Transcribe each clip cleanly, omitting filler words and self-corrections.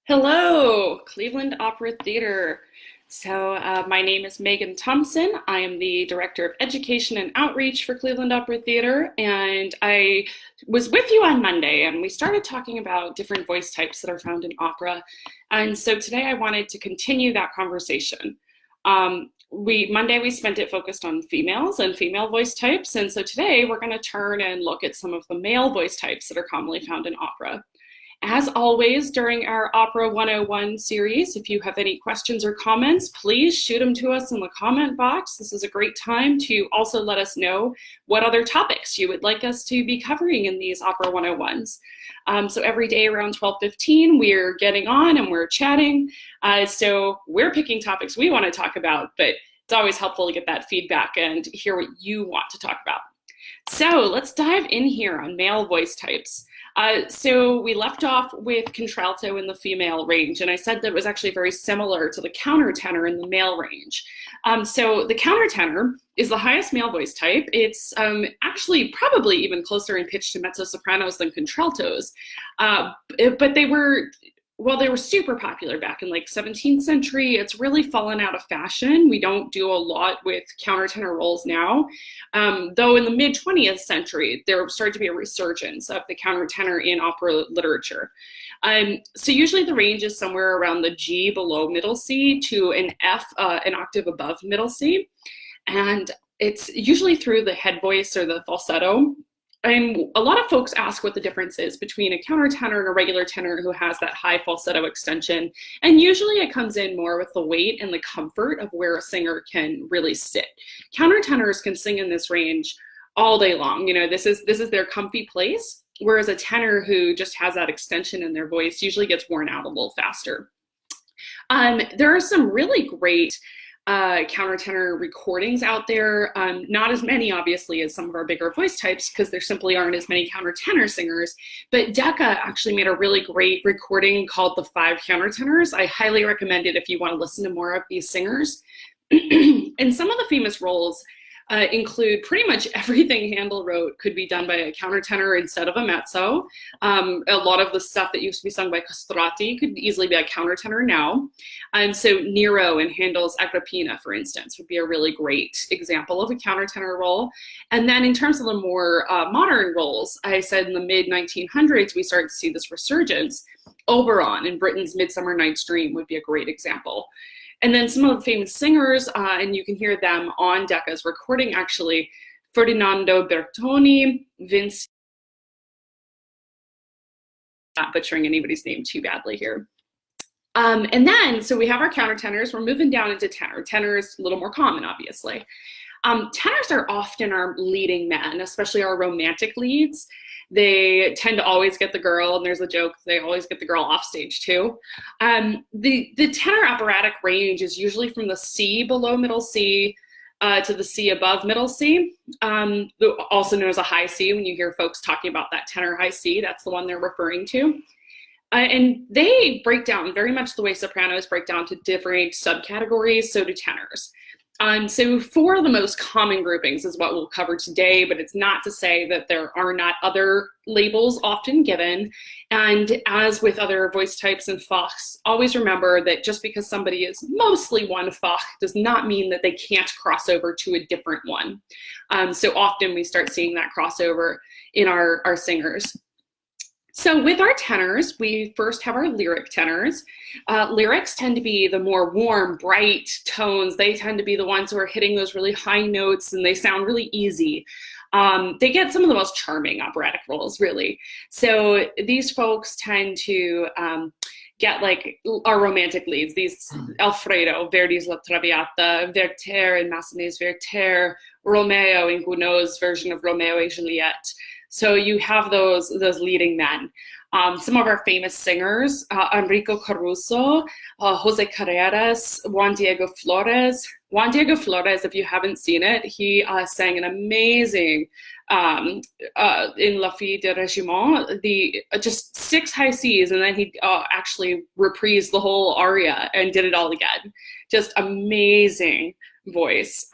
Hello, Cleveland Opera Theater. My name is Megan Thompson. I am the Director of Education and Outreach for Cleveland Opera Theater, and I was with you on Monday, and we started talking about different voice types that are found in opera. And so today I wanted to continue that conversation. Monday we spent it focused on females and female voice types, and so today we're going to turn and look at some of the male voice types that are commonly found in opera. As always, during our Opera 101 series, if you have any questions or comments, please shoot them to us in the comment box. This is a great time to also let us know what other topics you would like us to be covering in these Opera 101s. So every day around 12:15, we're getting on and we're chatting. So we're picking topics we want to talk about, but it's always helpful to get that feedback and hear what you want to talk about. So let's dive in here on male voice types. So we left off with contralto in the female range, and I said that it was actually very similar to the countertenor in the male range. So the countertenor is the highest male voice type. It's actually probably even closer in pitch to mezzo-sopranos than contraltos, but they were super popular back in like 17th century. It's really fallen out of fashion. We don't do a lot with countertenor roles now, though in the mid 20th century, there started to be a resurgence of the countertenor in opera literature. So usually the range is somewhere around the G below middle C to an F, an octave above middle C. And it's usually through the head voice or the falsetto. And a lot of folks ask what the difference is between a countertenor and a regular tenor who has that high falsetto extension. And usually it comes in more with the weight and the comfort of where a singer can really sit. Countertenors can sing in this range all day long. You know, this is their comfy place, whereas a tenor who just has that extension in their voice usually gets worn out a little faster. There are some really great countertenor recordings out there. Not as many, obviously, as some of our bigger voice types, because there simply aren't as many countertenor singers. But Decca actually made a really great recording called The Five Countertenors. I highly recommend it if you want to listen to more of these singers. And some of the famous roles include pretty much everything Handel wrote could be done by a countertenor instead of a mezzo. A lot of the stuff that used to be sung by castrati could easily be a countertenor now. So Nero in Handel's Agrippina, for instance, would be a really great example of a countertenor role. And then in terms of the more modern roles, I said in the mid-1900s, we started to see this resurgence. Oberon in Britten's Midsummer Night's Dream would be a great example. And then some of the famous singers, and you can hear them on Decca's recording actually, Ferdinando Bertoni, Vince, not butchering anybody's name too badly here. And then, so we have our countertenors, we're moving down into tenor. Tenors, a little more common, obviously. Tenors are often our leading men, especially our romantic leads. They tend to always get the girl, and there's a joke, they always get the girl off stage too. The tenor operatic range is usually from the C below middle C to the C above middle C, also known as a high C. When you hear folks talking about that tenor high C, that's the one they're referring to. And they break down very much the way sopranos break down to different subcategories, so do tenors. So four of the most common groupings is what we'll cover today, but it's not to say that there are not other labels often given. And as with other voice types and Fachs, always remember that just because somebody is mostly one Fach does not mean that they can't cross over to a different one. So often we start seeing that crossover in our singers. So with our tenors, we first have our lyric tenors. Lyrics tend to be the more warm, bright tones. They tend to be the ones who are hitting those really high notes, and they sound really easy. They get some of the most charming operatic roles, really. So these folks tend to get like our romantic leads, these Alfredo, Verdi's La Traviata, Werther in Massenet's Werther, Romeo in Gounod's version of Romeo et Juliet. So you have those leading men. Some of our famous singers, Enrico Caruso, Jose Carreras, Juan Diego Flores. Juan Diego Flores, if you haven't seen it, he sang an amazing, in La Fille de Régiment, just 6 high Cs, and then he actually reprised the whole aria and did it all again. Just amazing voice.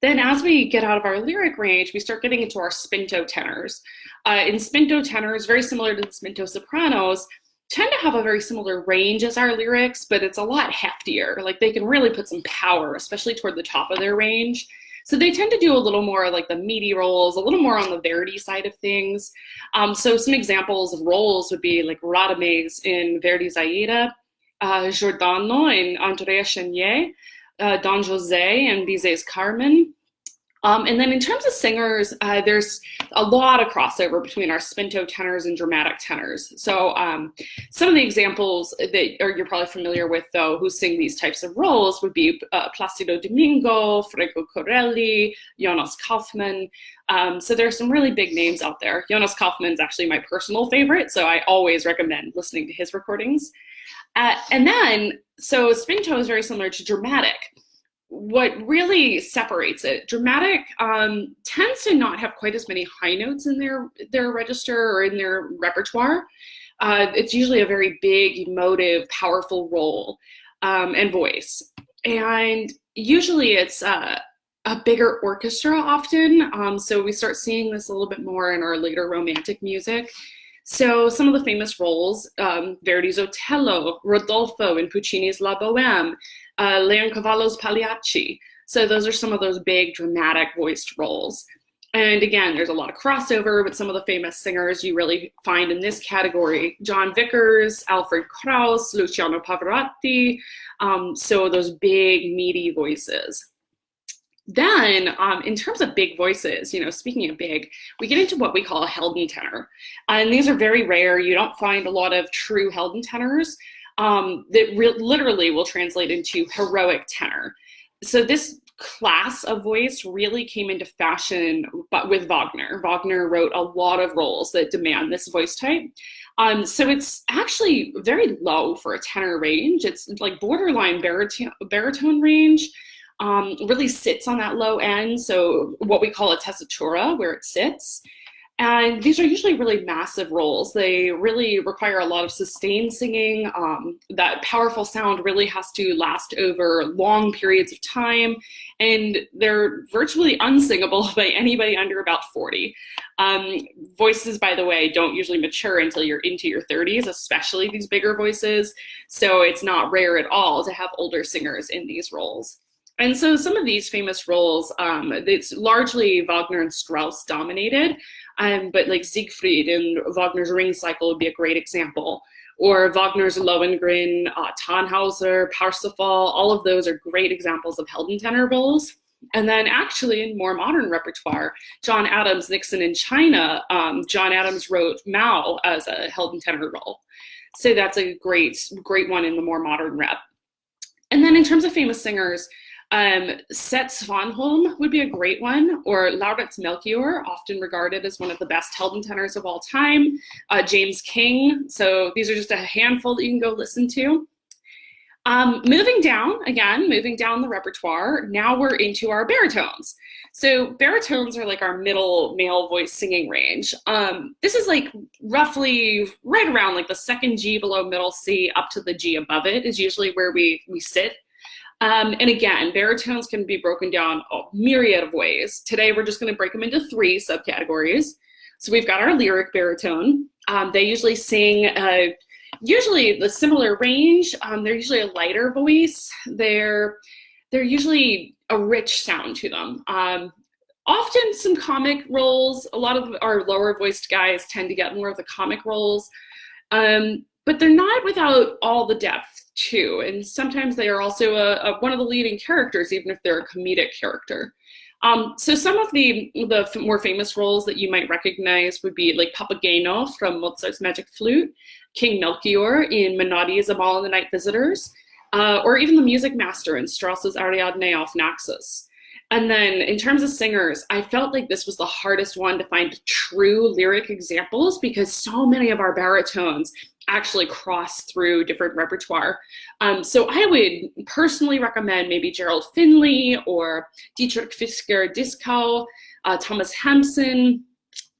Then as we get out of our lyric range, we start getting into our Spinto tenors. In Spinto tenors, very similar to the Spinto sopranos, tend to have a very similar range as our lyrics, but it's a lot heftier. Like they can really put some power, especially toward the top of their range. So they tend to do a little more like the meaty roles, a little more on the Verdi side of things. So some examples of roles would be like Radames in Verdi's Aida, Giordano in Andrea Chenier, Don José and Bizet's Carmen. And then in terms of singers, there's a lot of crossover between our Spinto tenors and dramatic tenors. So some of the examples that you're probably familiar with, though, who sing these types of roles would be Placido Domingo, Franco Corelli, Jonas Kaufmann. So there's some really big names out there. Jonas Kaufmann is actually my personal favorite, so I always recommend listening to his recordings. And then, so Spinto is very similar to dramatic. What really separates it, dramatic tends to not have quite as many high notes in their register or in their repertoire. It's usually a very big, emotive, powerful role and voice. And usually it's a bigger orchestra often. So we start seeing this a little bit more in our later romantic music. So some of the famous roles, Verdi's Otello, Rodolfo in Puccini's La Bohème, Leoncavallo's Pagliacci. So those are some of those big dramatic voiced roles. And again, there's a lot of crossover with some of the famous singers you really find in this category. John Vickers, Alfred Krauss, Luciano Pavarotti. So those big, meaty voices. Then, in terms of big voices, speaking of big, we get into what we call a Heldentenor. And these are very rare. You don't find a lot of true Heldentenors that literally will translate into heroic tenor. So this class of voice really came into fashion with Wagner. Wagner wrote a lot of roles that demand this voice type. So it's actually very low for a tenor range. It's like borderline baritone range. Really sits on that low end, so what we call a tessitura, where it sits. And these are usually really massive roles. They really require a lot of sustained singing. That powerful sound really has to last over long periods of time, and they're virtually unsingable by anybody under about 40. Voices, by the way, don't usually mature until you're into your 30s, especially these bigger voices, so it's not rare at all to have older singers in these roles. And so some of these famous roles, it's largely Wagner and Strauss dominated, but like Siegfried in Wagner's Ring Cycle would be a great example, or Wagner's Lohengrin, Tannhauser, Parsifal, all of those are great examples of Heldentenor roles. And then actually in more modern repertoire, John Adams, Nixon in China, John Adams wrote Mao as a Heldentenor role. So that's a great one in the more modern rep. And then in terms of famous singers, Set Svanholm would be a great one, or Laurits Melchior, often regarded as one of the best Heldentenors of all time, James King. So these are just a handful that you can go listen to. Moving down the repertoire, now we're into our baritones. So baritones are like our middle male voice singing range. This is like roughly right around like the second G below middle C up to the G above it is usually where we sit. And again, baritones can be broken down a myriad of ways. Today, we're just going to break them into 3 subcategories. So we've got our lyric baritone. They usually sing usually the similar range. They're usually a lighter voice. They're usually a rich sound to them. Often some comic roles. A lot of our lower voiced guys tend to get more of the comic roles. But they're not without all the depth too, and sometimes they are also one of the leading characters, even if they're a comedic character. So some of the more famous roles that you might recognize would be like Papageno from Mozart's Magic Flute, King Melchior in Menotti, Zabal and the Night Visitors, or even the music master in Strauss's Ariadne auf Naxos. And then in terms of singers, I felt like this was the hardest one to find true lyric examples because so many of our baritones actually cross through different repertoire. So I would personally recommend maybe Gerald Finley or Dietrich Fischer-Dieskau, Thomas Hampson.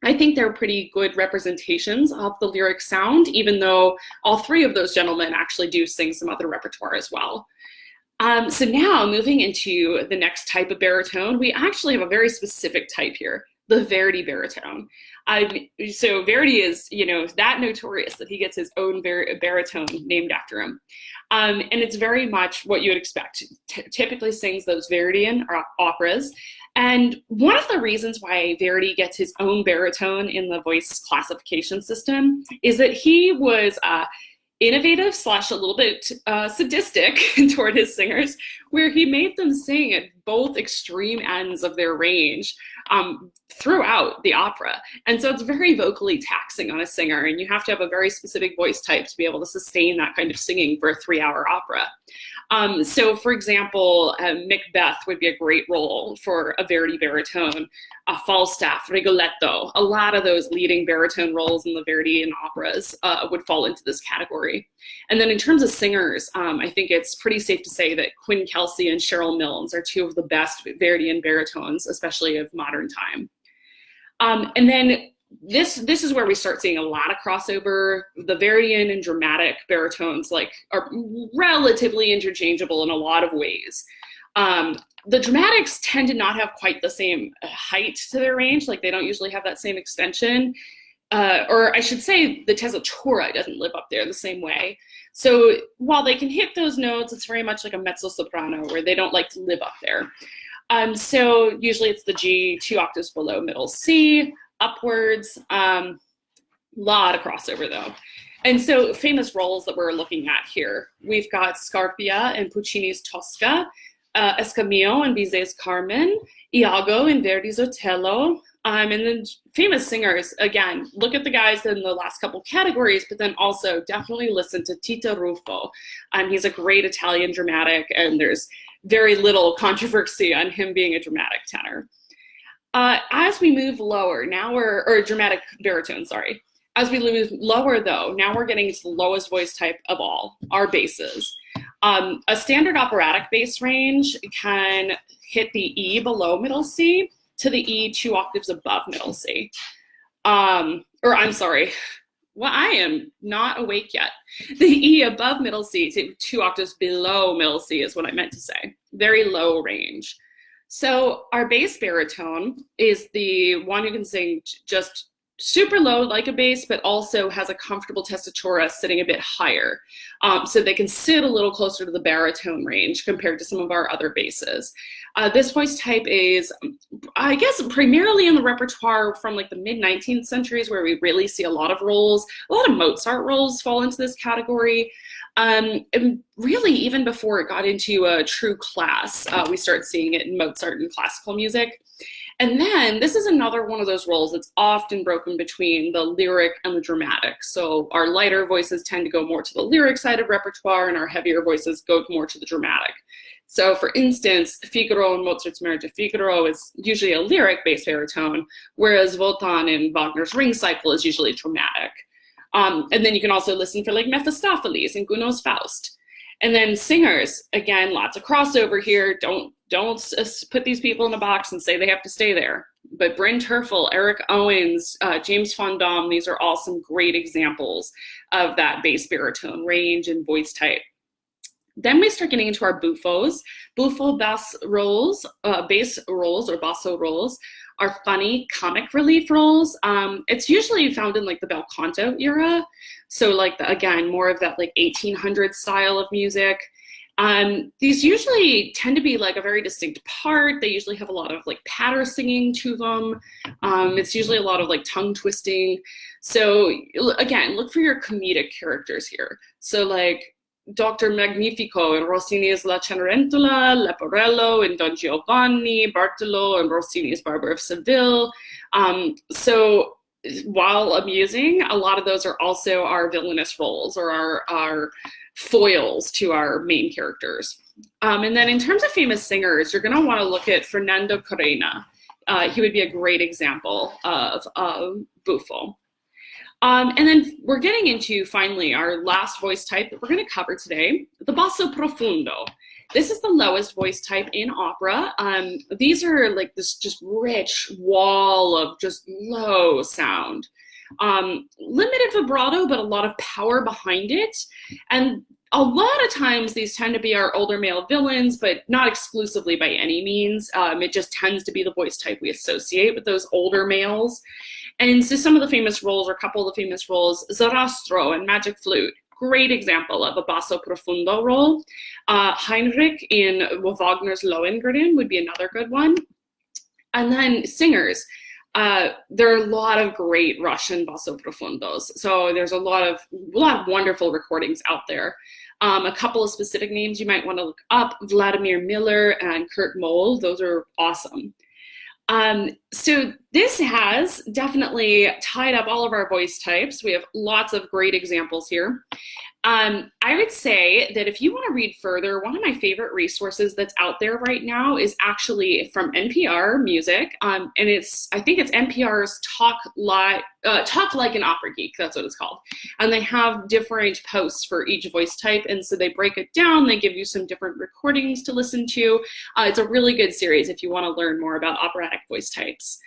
I think they're pretty good representations of the lyric sound, even though all 3 of those gentlemen actually do sing some other repertoire as well. So now moving into the next type of baritone, we actually have a very specific type here, the Verdi baritone. So Verdi is, that notorious that he gets his own baritone named after him. And it's very much what you would expect. Typically sings those Verdian operas. And one of the reasons why Verdi gets his own baritone in the voice classification system is that he was innovative / a little bit sadistic toward his singers, where he made them sing at both extreme ends of their range throughout the opera. And so it's very vocally taxing on a singer, and you have to have a very specific voice type to be able to sustain that kind of singing for a 3-hour opera. So for example, Macbeth would be a great role for a Verdi baritone, Falstaff, Rigoletto. A lot of those leading baritone roles in the Verdian operas would fall into this category. And then in terms of singers, I think it's pretty safe to say that Quinn Kelsey and Cheryl Milnes are two of the best Verdian baritones, especially of modern time. And then this is where we start seeing a lot of crossover. The Verdian and dramatic baritones are relatively interchangeable in a lot of ways. The dramatics tend to not have quite the same height to their range. They don't usually have that same extension. Or I should say the tessitura doesn't live up there the same way. So while they can hit those notes, it's very much like a mezzo-soprano where they don't like to live up there. So usually it's the G 2 octaves below middle C, upwards, lot of crossover though. And so famous roles that we're looking at here, we've got Scarpia in Puccini's Tosca, Escamillo in Bizet's Carmen, Iago in Verdi's Otello, and then famous singers, again, look at the guys in the last couple categories, but then also definitely listen to Tito Ruffo. He's a great Italian dramatic, and there's very little controversy on him being a dramatic tenor. As we move lower, or dramatic baritone, sorry. As we move lower though, now we're getting to the lowest voice type of all, our basses. A standard operatic bass range can hit the E below middle C to the E 2 octaves above middle C. Or I'm sorry, well, I am not awake yet. The E above middle C to 2 octaves below middle C is what I meant to say. Very low range. So our bass baritone is the one who can sing just super low like a bass, but also has a comfortable tessitura sitting a bit higher. So they can sit a little closer to the baritone range compared to some of our other basses. This voice type is, I guess, primarily in the repertoire from the mid-19th centuries, where we really see a lot of roles. A lot of Mozart roles fall into this category. And really, even before it got into a true class, we start seeing it in Mozart and classical music. And then this is another one of those roles that's often broken between the lyric and the dramatic. So our lighter voices tend to go more to the lyric side of repertoire, and our heavier voices go more to the dramatic. So for instance, Figaro in Mozart's Marriage of Figaro is usually a lyric bass baritone, whereas Wotan in Wagner's Ring Cycle is usually dramatic. And then you can also listen for Mephistopheles in Gounod's Faust. And then singers, again, lots of crossover here. Don't put these people in a box and say they have to stay there. But Bryn Terfel, Eric Owens, James Van Dam, these are all some great examples of that bass baritone range and voice type. Then we start getting into our buffos. Buffo bass roles, bass roles or basso roles are funny comic relief roles. It's usually found in the bel canto era. So again, more of that 1800 style of music. These usually tend to be a very distinct part. They usually have a lot of patter singing to them. It's usually a lot of tongue twisting. So again, look for your comedic characters here. So Dr. Magnifico in Rossini's La Cenerentola, Leporello in Don Giovanni, Bartolo in Rossini's Barber of Seville. So while amusing, a lot of those are also our villainous roles or our foils to our main characters. And then in terms of famous singers, you're going to want to look at Fernando Correia. He would be a great example of buffo. And then we're getting into, finally, our last voice type that we're going to cover today, the basso profundo. This is the lowest voice type in opera. These are this just rich wall of just low sound. Limited vibrato, but a lot of power behind it. And a lot of times these tend to be our older male villains, but not exclusively by any means. It just tends to be the voice type we associate with those older males. And so some of the famous roles, or a couple of the famous roles, Zarastro and Magic Flute, great example of a basso profundo role. Heinrich in Wagner's Lohengrin would be another good one. And then singers. There are a lot of great Russian basso profundos. So there's a lot of wonderful recordings out there. A couple of specific names you might want to look up: Vladimir Miller and Kurt Moll. Those are awesome. So this has definitely tied up all of our voice types. We have lots of great examples here. I would say that if you want to read further, one of my favorite resources that's out there right now is actually from NPR Music, and I think it's NPR's Talk Like an Opera Geek. That's what it's called. And they have different posts for each voice type, and so they break it down. They give you some different recordings to listen to. It's a really good series if you want to learn more about operatic voice types.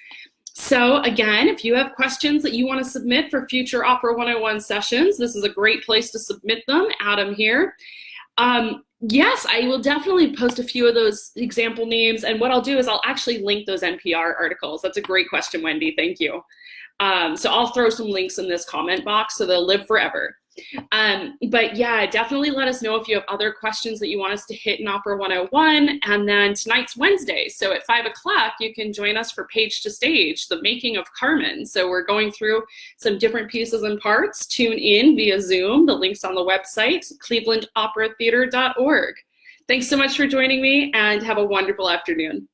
So again, if you have questions that you want to submit for future Opera 101 sessions, this is a great place to submit them. Adam here. Yes, I will definitely post a few of those example names. And what I'll do is I'll actually link those NPR articles. That's a great question, Wendy. Thank you. So I'll throw some links in this comment box so they'll live forever. But yeah, definitely let us know if you have other questions that you want us to hit in Opera 101. And then tonight's Wednesday. So at 5 o'clock, you can join us for Page to Stage, the making of Carmen. So we're going through some different pieces and parts. Tune in via Zoom. The link's on the website, clevelandoperatheater.org. Thanks so much for joining me, and have a wonderful afternoon.